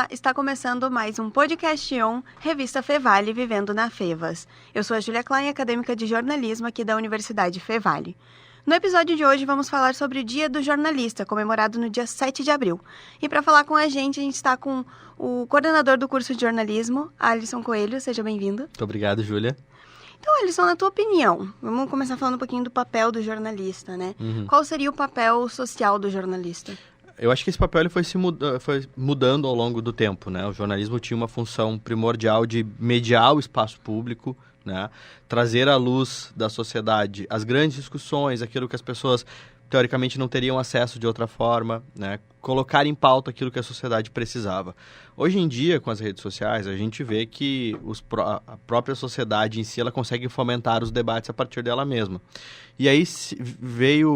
Olá, está começando mais um podcast Revista Fevale Vivendo na Fevas. Eu sou a Júlia Klein, acadêmica de jornalismo aqui da Universidade Fevale. No episódio de hoje vamos falar sobre o Dia do Jornalista, comemorado no dia 7 de abril. E para falar com a gente está com o coordenador do curso de jornalismo, Alisson Coelho. Seja bem-vindo. Muito obrigado, Júlia. Então, Alisson, na tua opinião, vamos começar falando um pouquinho do papel do jornalista, né? Qual seria o papel social do jornalista? Eu acho que esse papel ele foi mudando ao longo do tempo, né? O jornalismo tinha uma função primordial de mediar o espaço público, né? Trazer à luz da sociedade as grandes discussões, aquilo que as pessoas teoricamente não teriam acesso de outra forma, né? Colocar em pauta aquilo que a sociedade precisava. Hoje em dia, com as redes sociais, a gente vê que a própria sociedade em si ela consegue fomentar os debates a partir dela mesma. E aí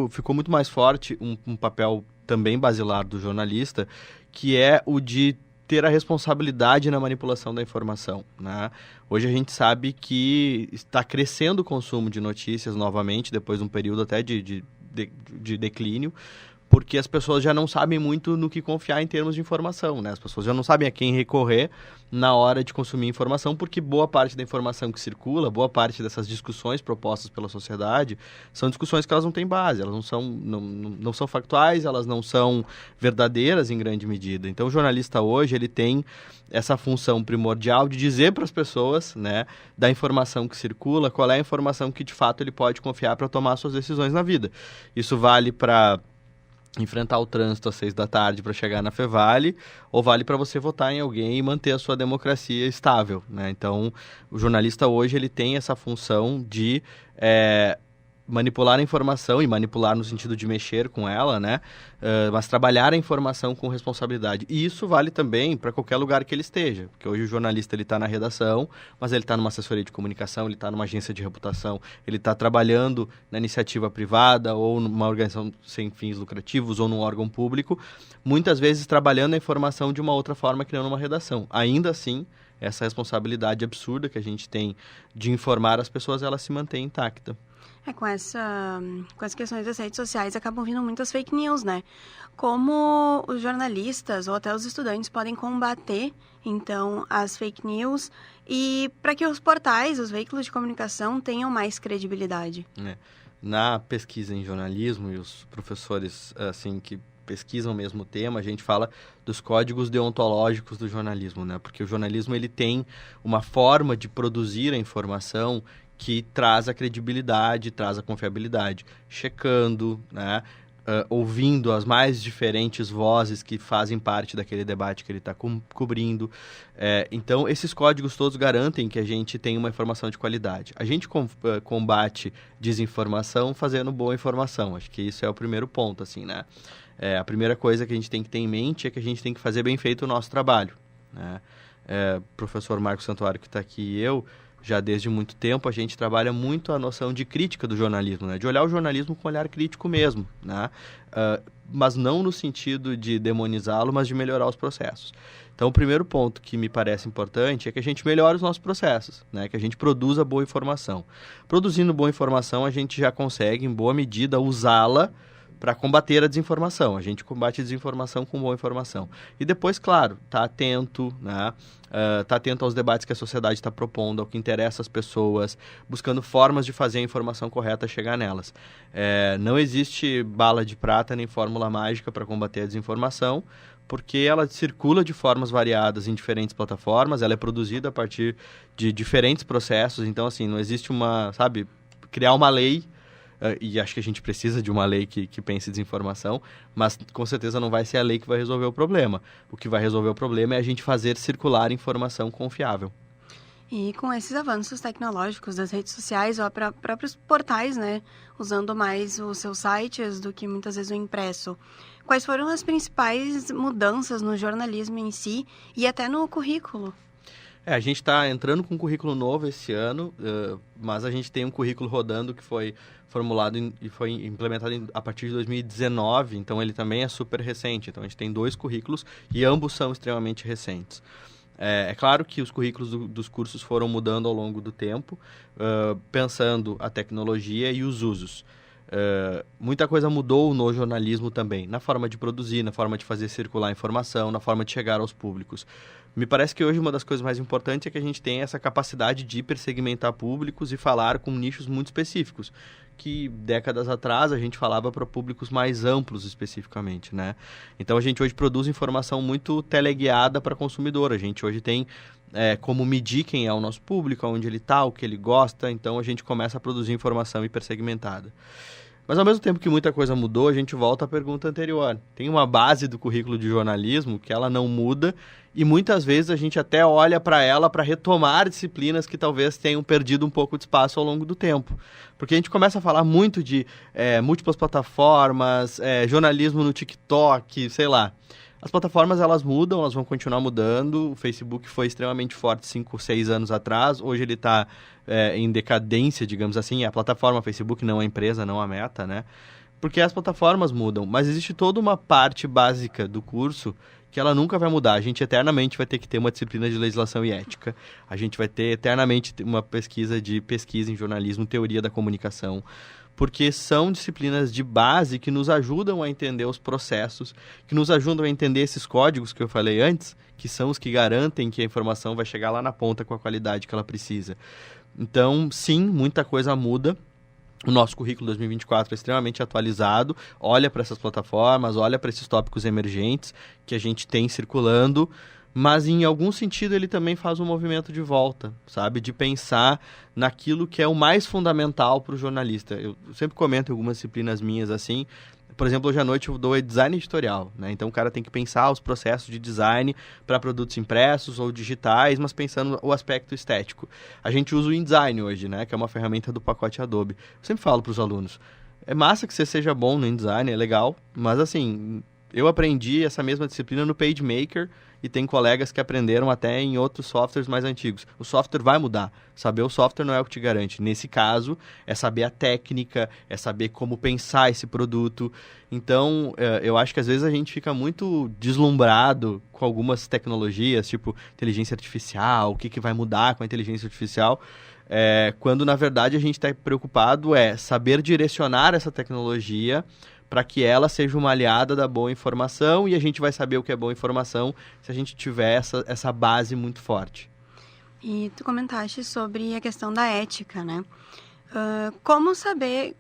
ficou muito mais forte um papel também basilar do jornalista, que é o de ter a responsabilidade na manipulação da informação, né? Hoje a gente sabe que está crescendo o consumo de notícias novamente, depois de um período até de declínio, porque as pessoas já não sabem muito no que confiar em termos de informação, né? As pessoas já não sabem a quem recorrer na hora de consumir informação, porque boa parte da informação que circula, boa parte dessas discussões propostas pela sociedade, são discussões que elas não têm base, elas não são factuais, elas não são verdadeiras em grande medida. Então o jornalista hoje, ele tem essa função primordial de dizer para as pessoas, né, da informação que circula, qual é a informação que de fato ele pode confiar para tomar suas decisões na vida. Isso vale para enfrentar o trânsito às 6 da tarde para chegar na Fevale, ou vale para você votar em alguém e manter a sua democracia estável, né? Então, o jornalista hoje ele tem essa função de manipular a informação, e manipular no sentido de mexer com ela, né? Mas trabalhar a informação com responsabilidade. E isso vale também para qualquer lugar que ele esteja, porque hoje o jornalista ele está na redação, mas ele está numa assessoria de comunicação, ele está numa agência de reputação, ele está trabalhando na iniciativa privada ou numa organização sem fins lucrativos ou num órgão público, muitas vezes trabalhando a informação de uma outra forma que não numa redação. Ainda assim, essa responsabilidade absurda que a gente tem de informar as pessoas, ela se mantém intacta. Com as questões das redes sociais acabam vindo muitas fake news, né? Como os jornalistas ou até os estudantes podem combater, então, as fake news e para que os portais, os veículos de comunicação tenham mais credibilidade? Na pesquisa em jornalismo, e os professores assim que pesquisam o mesmo tema, a gente fala dos códigos deontológicos do jornalismo, né? Porque o jornalismo ele tem uma forma de produzir a informação que traz a credibilidade, traz a confiabilidade, checando, né? Ouvindo as mais diferentes vozes que fazem parte daquele debate que ele está cobrindo. Então, esses códigos todos garantem que a gente tem uma informação de qualidade. A gente combate desinformação fazendo boa informação. Acho que isso é o primeiro ponto, assim, né? A primeira coisa que a gente tem que ter em mente é que a gente tem que fazer bem feito o nosso trabalho, né? Professor Marcos Santuário, que está aqui, e eu, já desde muito tempo, a gente trabalha muito a noção de crítica do jornalismo, né? De olhar o jornalismo com um olhar crítico mesmo, né? Mas não no sentido de demonizá-lo, mas de melhorar os processos. Então, o primeiro ponto que me parece importante é que a gente melhore os nossos processos, né? Que a gente produza boa informação. Produzindo boa informação, a gente já consegue, em boa medida, usá-la para combater a desinformação. A gente combate a desinformação com boa informação. E depois, claro, tá atento, né? Tá atento aos debates que a sociedade está propondo, ao que interessa às pessoas, buscando formas de fazer a informação correta chegar nelas. Não existe bala de prata nem fórmula mágica para combater a desinformação, porque ela circula de formas variadas em diferentes plataformas, ela é produzida a partir de diferentes processos, então, assim, não existe criar uma lei. E acho que a gente precisa de uma lei que pense desinformação, mas com certeza não vai ser a lei que vai resolver o problema. O que vai resolver o problema é a gente fazer circular informação confiável. E com esses avanços tecnológicos das redes sociais ou próprios portais, né, usando mais os seus sites do que muitas vezes o impresso, quais foram as principais mudanças no jornalismo em si e até no currículo? A gente está entrando com um currículo novo esse ano, mas a gente tem um currículo rodando que foi formulado e foi implementado a partir de 2019, então ele também é super recente. Então a gente tem 2 currículos e ambos são extremamente recentes. É claro que os currículos dos cursos foram mudando ao longo do tempo, pensando a tecnologia e os usos. muita coisa mudou no jornalismo também, na forma de produzir, na forma de fazer circular informação, na forma de chegar aos públicos. Me parece que hoje uma das coisas mais importantes é que a gente tem essa capacidade de hipersegmentar públicos e falar com nichos muito específicos, que décadas atrás a gente falava para públicos mais amplos especificamente, né? Então a gente hoje produz informação muito teleguiada para consumidor, a gente hoje tem como medir quem é o nosso público, onde ele está, o que ele gosta, então a gente começa a produzir informação hipersegmentada. Mas ao mesmo tempo que muita coisa mudou, a gente volta à pergunta anterior. Tem uma base do currículo de jornalismo que ela não muda e muitas vezes a gente até olha para ela para retomar disciplinas que talvez tenham perdido um pouco de espaço ao longo do tempo. Porque a gente começa a falar muito de múltiplas plataformas, jornalismo no TikTok, sei lá. As plataformas, elas mudam, elas vão continuar mudando. O Facebook foi extremamente forte 5, 6 anos atrás. Hoje ele está em decadência, digamos assim. A plataforma Facebook, não a empresa, não a Meta, né? Porque as plataformas mudam. Mas existe toda uma parte básica do curso que ela nunca vai mudar. A gente eternamente vai ter que ter uma disciplina de legislação e ética. A gente vai ter eternamente uma pesquisa em jornalismo, teoria da comunicação. Porque são disciplinas de base que nos ajudam a entender os processos, que nos ajudam a entender esses códigos que eu falei antes, que são os que garantem que a informação vai chegar lá na ponta com a qualidade que ela precisa. Então, sim, muita coisa muda. O nosso currículo 2024 é extremamente atualizado, olha para essas plataformas, olha para esses tópicos emergentes que a gente tem circulando, mas em algum sentido ele também faz um movimento de volta, sabe? De pensar naquilo que é o mais fundamental para o jornalista. Eu sempre comento em algumas disciplinas minhas assim, por exemplo, hoje à noite eu dou design editorial, né? Então o cara tem que pensar os processos de design para produtos impressos ou digitais, mas pensando o aspecto estético. A gente usa o InDesign hoje, né? Que é uma ferramenta do pacote Adobe. Eu sempre falo para os alunos, é massa que você seja bom no InDesign, é legal, mas assim, eu aprendi essa mesma disciplina no PageMaker e tem colegas que aprenderam até em outros softwares mais antigos. O software vai mudar. Saber o software não é o que te garante. Nesse caso, é saber a técnica, é saber como pensar esse produto. Então, eu acho que às vezes a gente fica muito deslumbrado com algumas tecnologias, tipo inteligência artificial, o que vai mudar com a inteligência artificial, quando na verdade a gente está preocupado saber direcionar essa tecnologia para que ela seja uma aliada da boa informação, e a gente vai saber o que é boa informação se a gente tiver essa base muito forte. E tu comentaste sobre a questão da ética, né? Como saber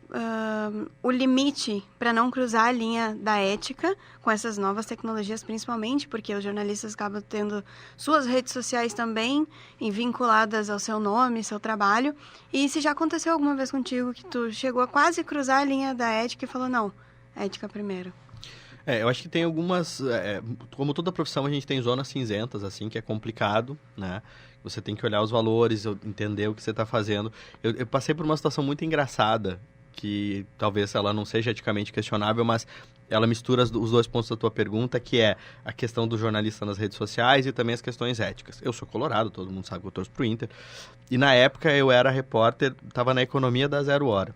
o limite para não cruzar a linha da ética com essas novas tecnologias, principalmente porque os jornalistas acabam tendo suas redes sociais também vinculadas ao seu nome, seu trabalho. E se já aconteceu alguma vez contigo que tu chegou a quase cruzar a linha da ética e falou, não, ética primeiro? Eu acho que tem algumas... como toda profissão, a gente tem zonas cinzentas, assim, que é complicado, né? Você tem que olhar os valores, entender o que você está fazendo. Eu passei por uma situação muito engraçada, que talvez ela não seja eticamente questionável, mas ela mistura os dois pontos da tua pergunta, que é a questão do jornalista nas redes sociais e também as questões éticas. Eu sou colorado, todo mundo sabe que eu torço pro Inter. E na época eu era repórter, estava na economia da 0 Hora.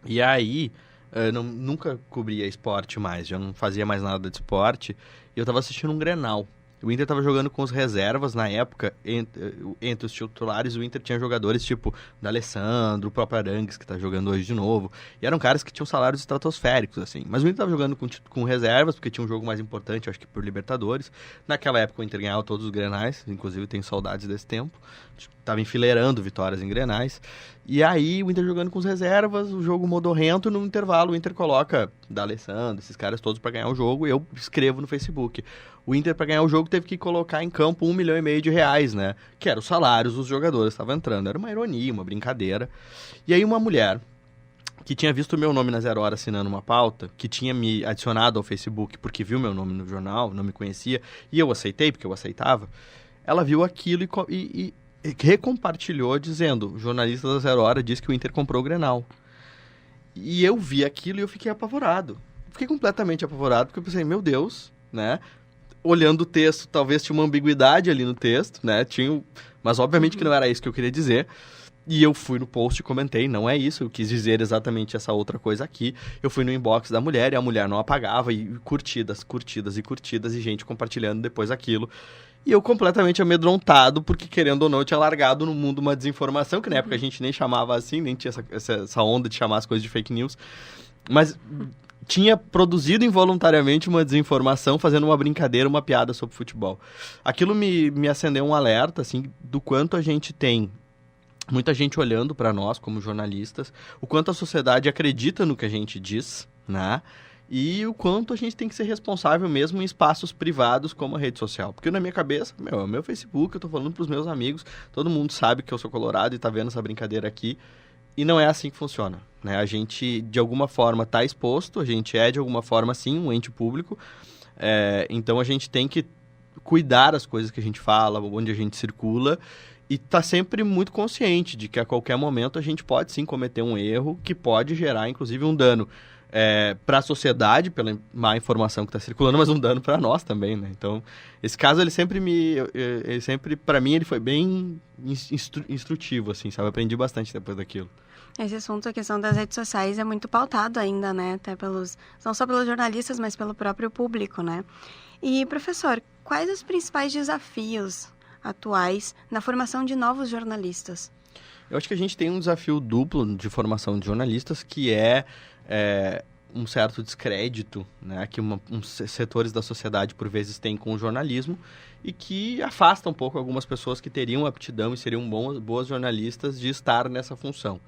E aí... eu nunca cobria esporte mais, já não fazia mais nada de esporte, e eu estava assistindo um Grenal. O Inter estava jogando com os reservas na época, entre os titulares, o Inter tinha jogadores tipo D'Alessandro, o próprio Arangues, que está jogando hoje de novo, e eram caras que tinham salários estratosféricos, assim. Mas o Inter estava jogando com reservas, porque tinha um jogo mais importante, acho que por Libertadores. Naquela época o Inter ganhava todos os Grenais, inclusive tenho saudades desse tempo. Estava enfileirando vitórias em Grenais. E aí o Inter jogando com os reservas, o jogo modorrento, no intervalo o Inter coloca D'Alessandro, esses caras todos para ganhar o jogo, e eu escrevo no Facebook. O Inter, para ganhar o jogo, teve que colocar em campo R$1,5 milhão, né? Que eram os salários dos jogadores, estavam entrando. Era uma ironia, uma brincadeira. E aí uma mulher que tinha visto o meu nome na 0 Hora assinando uma pauta, que tinha me adicionado ao Facebook porque viu meu nome no jornal, não me conhecia, e eu aceitei, porque eu aceitava, ela viu aquilo e recompartilhou dizendo, o jornalista da 0 Hora disse que o Inter comprou o Grenal. E eu vi aquilo e eu fiquei apavorado. Fiquei completamente apavorado, porque eu pensei, meu Deus, né? Olhando o texto, talvez tinha uma ambiguidade ali no texto, né? Mas obviamente que não era isso que eu queria dizer. E eu fui no post e comentei, não é isso, eu quis dizer exatamente essa outra coisa aqui. Eu fui no inbox da mulher e a mulher não apagava, e curtidas, e gente compartilhando depois aquilo. E eu completamente amedrontado, porque querendo ou não, eu tinha largado no mundo uma desinformação, que na época a gente nem chamava assim, nem tinha essa onda de chamar as coisas de fake news. Mas tinha produzido involuntariamente uma desinformação, fazendo uma brincadeira, uma piada sobre futebol. Aquilo me acendeu um alerta, assim, do quanto a gente tem muita gente olhando para nós como jornalistas, o quanto a sociedade acredita no que a gente diz, né? E o quanto a gente tem que ser responsável mesmo em espaços privados como a rede social. Porque na minha cabeça, é o meu Facebook, eu tô falando pros meus amigos, todo mundo sabe que eu sou colorado e tá vendo essa brincadeira aqui. E não é assim que funciona, né? A gente, de alguma forma, tá exposto, a gente é, de alguma forma, sim, um ente público. Então, a gente tem que cuidar das coisas que a gente fala, onde a gente circula, e tá sempre muito consciente de que a qualquer momento a gente pode, sim, cometer um erro que pode gerar, inclusive, um dano para a sociedade, pela má informação que está circulando, mas um dano para nós também, né? Então, esse caso, ele sempre, para mim, ele foi bem instrutivo, assim, sabe? Eu aprendi bastante depois daquilo. Esse assunto, a questão das redes sociais, é muito pautado ainda, né? Até não só pelos jornalistas, mas pelo próprio público, né? E, professor, quais os principais desafios atuais na formação de novos jornalistas? Eu acho que a gente tem um desafio duplo de formação de jornalistas, que é um certo descrédito, né, que uns setores da sociedade por vezes têm com o jornalismo e que afasta um pouco algumas pessoas que teriam aptidão e seriam boas jornalistas de estar nessa função.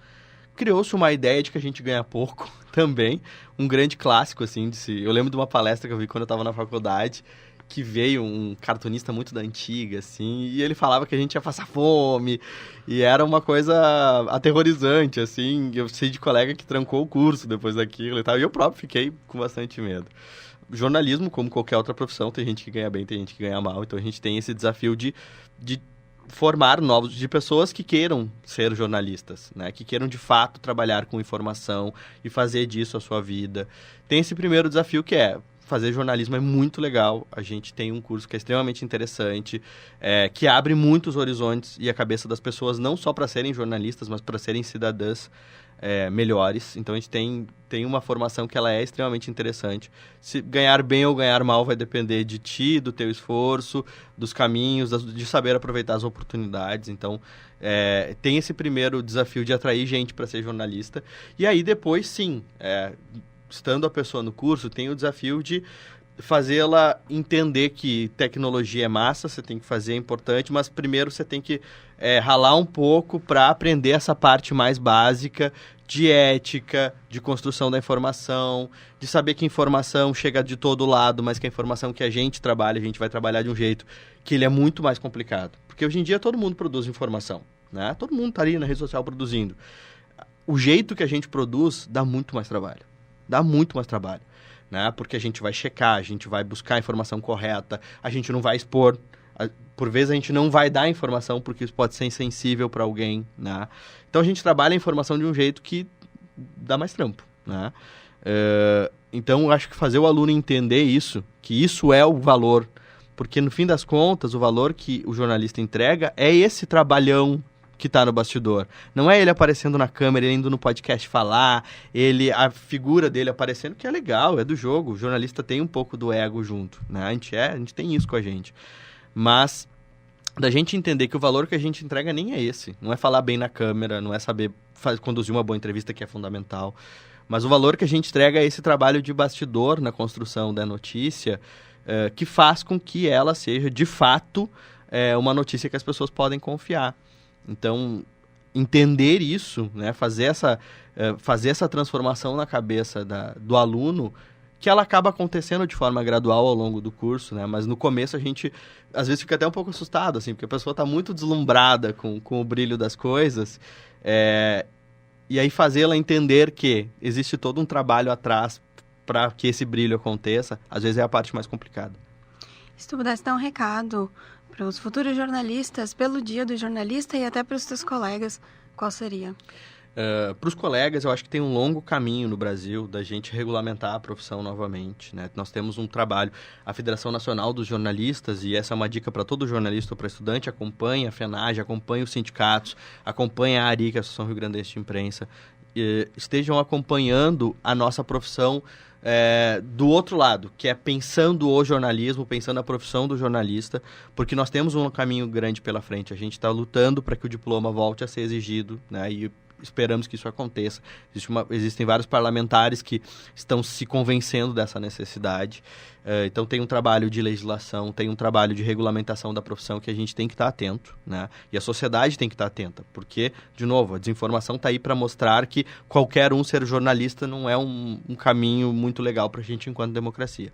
Criou-se uma ideia de que a gente ganha pouco também, um grande clássico, assim, eu lembro de uma palestra que eu vi quando eu estava na faculdade, que veio um cartunista muito da antiga, assim, e ele falava que a gente ia passar fome, e era uma coisa aterrorizante, assim. Eu sei de colega que trancou o curso depois daquilo e tal, e eu próprio fiquei com bastante medo. Jornalismo, como qualquer outra profissão, tem gente que ganha bem, tem gente que ganha mal, então a gente tem esse desafio de formar de pessoas que queiram ser jornalistas, né? Que queiram de fato trabalhar com informação e fazer disso a sua vida. Tem esse primeiro desafio que fazer jornalismo é muito legal. A gente tem um curso que é extremamente interessante, que abre muitos horizontes e a cabeça das pessoas, não só para serem jornalistas, mas para serem cidadãs melhores. Então, a gente tem uma formação que ela é extremamente interessante. Se ganhar bem ou ganhar mal vai depender de ti, do teu esforço, dos caminhos, de saber aproveitar as oportunidades. Então, tem esse primeiro desafio de atrair gente para ser jornalista. E aí, depois, sim, estando a pessoa no curso, tem o desafio de fazê-la entender que tecnologia é massa, você tem que fazer, é importante, mas primeiro você tem que ralar um pouco para aprender essa parte mais básica de ética, de construção da informação, de saber que informação chega de todo lado, mas que a informação que a gente trabalha, a gente vai trabalhar de um jeito que ele é muito mais complicado. Porque hoje em dia todo mundo produz informação, né? Todo mundo está ali na rede social produzindo. O jeito que a gente produz dá muito mais trabalho. Dá muito mais trabalho, né? Porque a gente vai checar, a gente vai buscar a informação correta, a gente não vai expor, por vezes a gente não vai dar informação porque isso pode ser insensível para alguém, né? Então a gente trabalha a informação de um jeito que dá mais trampo, né? Então eu acho que fazer o aluno entender isso, que isso é o valor, porque no fim das contas o valor que o jornalista entrega é esse trabalhão que está no bastidor. Não é ele aparecendo na câmera, ele indo no podcast falar, a figura dele aparecendo, que é legal, é do jogo. O jornalista tem um pouco do ego junto, né? A gente tem isso com a gente. Mas da gente entender que o valor que a gente entrega nem é esse. Não é falar bem na câmera, não é saber conduzir uma boa entrevista, que é fundamental. Mas o valor que a gente entrega é esse trabalho de bastidor na construção da notícia, que faz com que ela seja, de fato, uma notícia que as pessoas podem confiar. Então, entender isso, né, fazer essa transformação na cabeça do aluno, que ela acaba acontecendo de forma gradual ao longo do curso, né? Mas no começo a gente, às vezes, fica até um pouco assustado, assim, porque a pessoa está muito deslumbrada com o brilho das coisas, e aí fazê-la entender que existe todo um trabalho atrás para que esse brilho aconteça, às vezes é a parte mais complicada. Se tu pudesse dar um recado para os futuros jornalistas, pelo Dia do Jornalista e até para os teus colegas, qual seria? Para os colegas, eu acho que tem um longo caminho no Brasil da gente regulamentar a profissão novamente, né? Nós temos um trabalho, a Federação Nacional dos Jornalistas, e essa é uma dica para todo jornalista ou para estudante, acompanhe a FENAGE, acompanhe os sindicatos, acompanhe a ARI, que é a Associação Rio Grandense de Imprensa, estejam acompanhando a nossa profissão do outro lado, que é pensando o jornalismo, pensando a profissão do jornalista, porque nós temos um caminho grande pela frente. A gente está lutando para que o diploma volte a ser exigido, né? E esperamos que isso aconteça. Existem vários parlamentares que estão se convencendo dessa necessidade. Então tem um trabalho de legislação, tem um trabalho de regulamentação da profissão que a gente tem que estar atento, né? E a sociedade tem que estar atenta, porque, de novo, a desinformação está aí para mostrar que qualquer um ser jornalista não é um caminho muito legal para a gente enquanto democracia.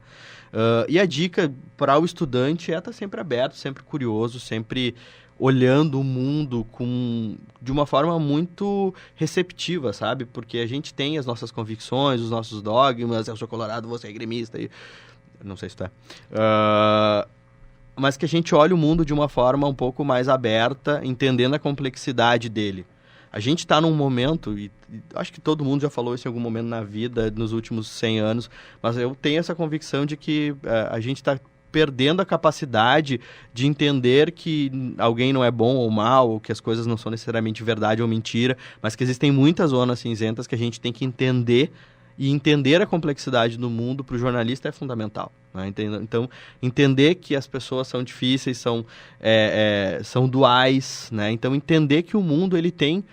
E a dica para o estudante é estar sempre aberto, sempre curioso, sempre olhando o mundo de uma forma muito receptiva, sabe? Porque a gente tem as nossas convicções, os nossos dogmas, eu sou colorado, você é gremista, não sei se tu é. Mas que a gente olhe o mundo de uma forma um pouco mais aberta, entendendo a complexidade dele. A gente está num momento, e acho que todo mundo já falou isso em algum momento na vida, nos últimos 100 anos, mas eu tenho essa convicção de que a gente está perdendo a capacidade de entender que alguém não é bom ou mal, ou que as coisas não são necessariamente verdade ou mentira, mas que existem muitas zonas cinzentas que a gente tem que entender, e entender a complexidade do mundo para o jornalista é fundamental, né? Então, entender que as pessoas são difíceis, são duais, né? Então, entender que o mundo ele tem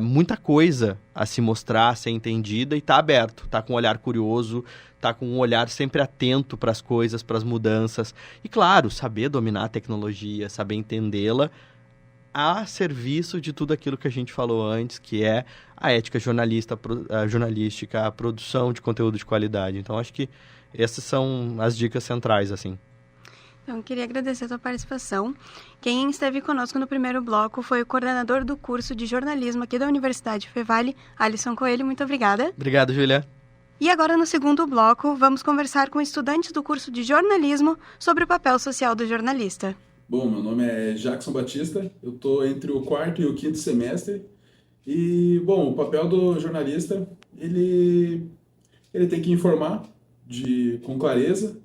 muita coisa a se mostrar, a ser entendida, e tá aberto, tá com um olhar curioso, tá com um olhar sempre atento para as coisas, para as mudanças. E, claro, saber dominar a tecnologia, saber entendê-la a serviço de tudo aquilo que a gente falou antes, que é a ética jornalística, a produção de conteúdo de qualidade. Então, acho que essas são as dicas centrais, assim. Então, eu queria agradecer a sua participação. Quem esteve conosco no primeiro bloco foi o coordenador do curso de jornalismo aqui da Universidade Fevale, Alisson Coelho. Muito obrigada. Obrigado, Júlia. E agora, no segundo bloco, vamos conversar com estudantes do curso de jornalismo sobre o papel social do jornalista. Bom, meu nome é Jackson Batista, eu estou entre o quarto e o quinto semestre. E, bom, o papel do jornalista, ele tem que informar com clareza,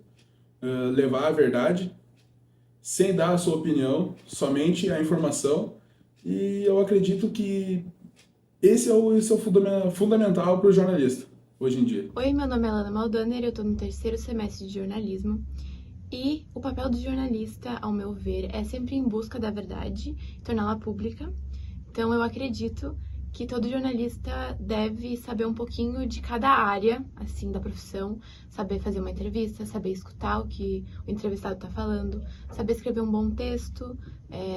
levar a verdade, sem dar a sua opinião, somente a informação. E eu acredito que esse é o fundamental para o jornalista, hoje em dia. Oi, meu nome é Alana Maldaner, eu estou no terceiro semestre de jornalismo. E o papel do jornalista, ao meu ver, é sempre em busca da verdade e torná-la pública. Então, eu acredito que todo jornalista deve saber um pouquinho de cada área, assim, da profissão, saber fazer uma entrevista, saber escutar o que o entrevistado está falando, saber escrever um bom texto,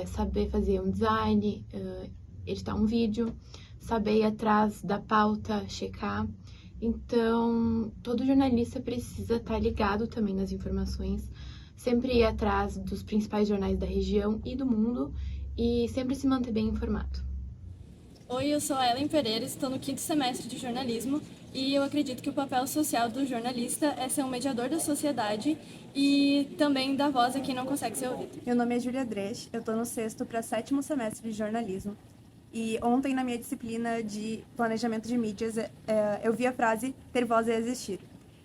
saber fazer um design, editar um vídeo, saber ir atrás da pauta, checar. Então, todo jornalista precisa estar ligado também nas informações, sempre ir atrás dos principais jornais da região e do mundo e sempre se manter bem informado. Oi, eu sou a Ellen Pereira, estou no quinto semestre de jornalismo e eu acredito que o papel social do jornalista é ser um mediador da sociedade e também dar voz a quem não consegue ser ouvido. Meu nome é Júlia Dresch, eu estou no sexto para sétimo semestre de jornalismo. E ontem, na minha disciplina de planejamento de mídias, eu vi a frase "ter voz é existir".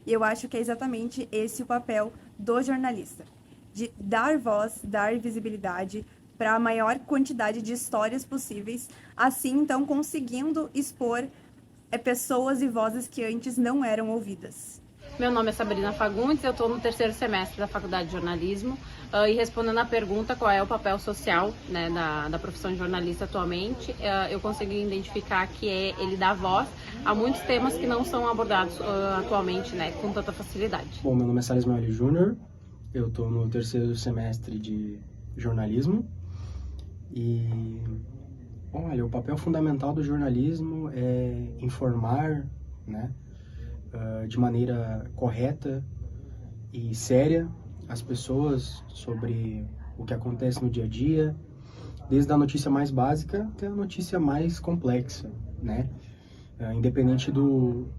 E eu acho que é exatamente esse o papel do jornalista. De dar voz, dar visibilidade para a maior quantidade de histórias possíveis, assim, então, conseguindo expor pessoas e vozes que antes não eram ouvidas. Meu nome é Sabrina Fagundes, eu estou no terceiro semestre da Faculdade de Jornalismo e respondendo à pergunta qual é o papel social, né, da profissão de jornalista atualmente, eu consegui identificar que ele dá voz a muitos temas que não são abordados atualmente, né, com tanta facilidade. Bom, meu nome é Salles Maeli Júnior, eu estou no terceiro semestre de jornalismo e, olha, o papel fundamental do jornalismo é informar, né, de maneira correta e séria as pessoas sobre o que acontece no dia a dia, desde a notícia mais básica até a notícia mais complexa, né? Independente do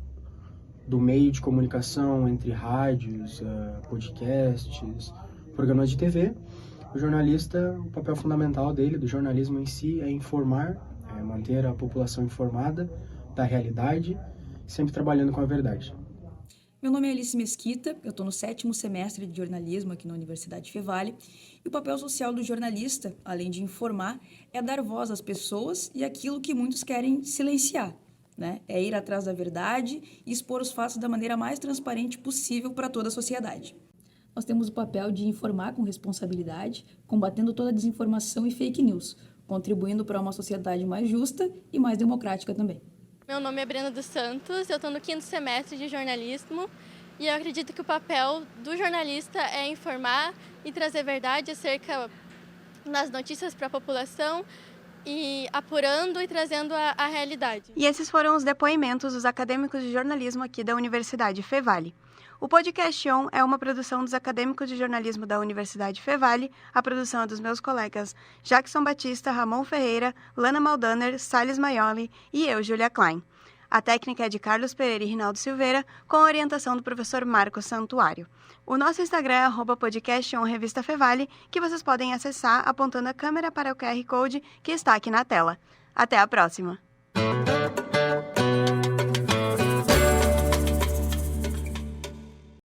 meio de comunicação, entre rádios, podcasts, programas de TV, o jornalista, o papel fundamental dele, do jornalismo em si, é informar, manter a população informada da realidade, sempre trabalhando com a verdade. Meu nome é Alice Mesquita, eu estou no sétimo semestre de jornalismo aqui na Universidade Fevale, e o papel social do jornalista, além de informar, é dar voz às pessoas e aquilo que muitos querem silenciar. né? É ir atrás da verdade e expor os fatos da maneira mais transparente possível para toda a sociedade. Nós temos o papel de informar com responsabilidade, combatendo toda a desinformação e fake news, contribuindo para uma sociedade mais justa e mais democrática também. Meu nome é Brena dos Santos, eu estou no 5º semestre de jornalismo e eu acredito que o papel do jornalista é informar e trazer verdade acerca das notícias para a população e apurando e trazendo a realidade. E esses foram os depoimentos dos acadêmicos de jornalismo aqui da Universidade Fevale. O Podcast On é uma produção dos acadêmicos de jornalismo da Universidade Fevale. A produção é dos meus colegas Jackson Batista, Ramon Ferreira, Lana Maldaner, Salles Maioli e eu, Julia Klein. A técnica é de Carlos Pereira e Rinaldo Silveira, com a orientação do professor Marcos Santuário. O nosso Instagram é @podcastonrevistafevale, que vocês podem acessar apontando a câmera para o QR Code que está aqui na tela. Até a próxima!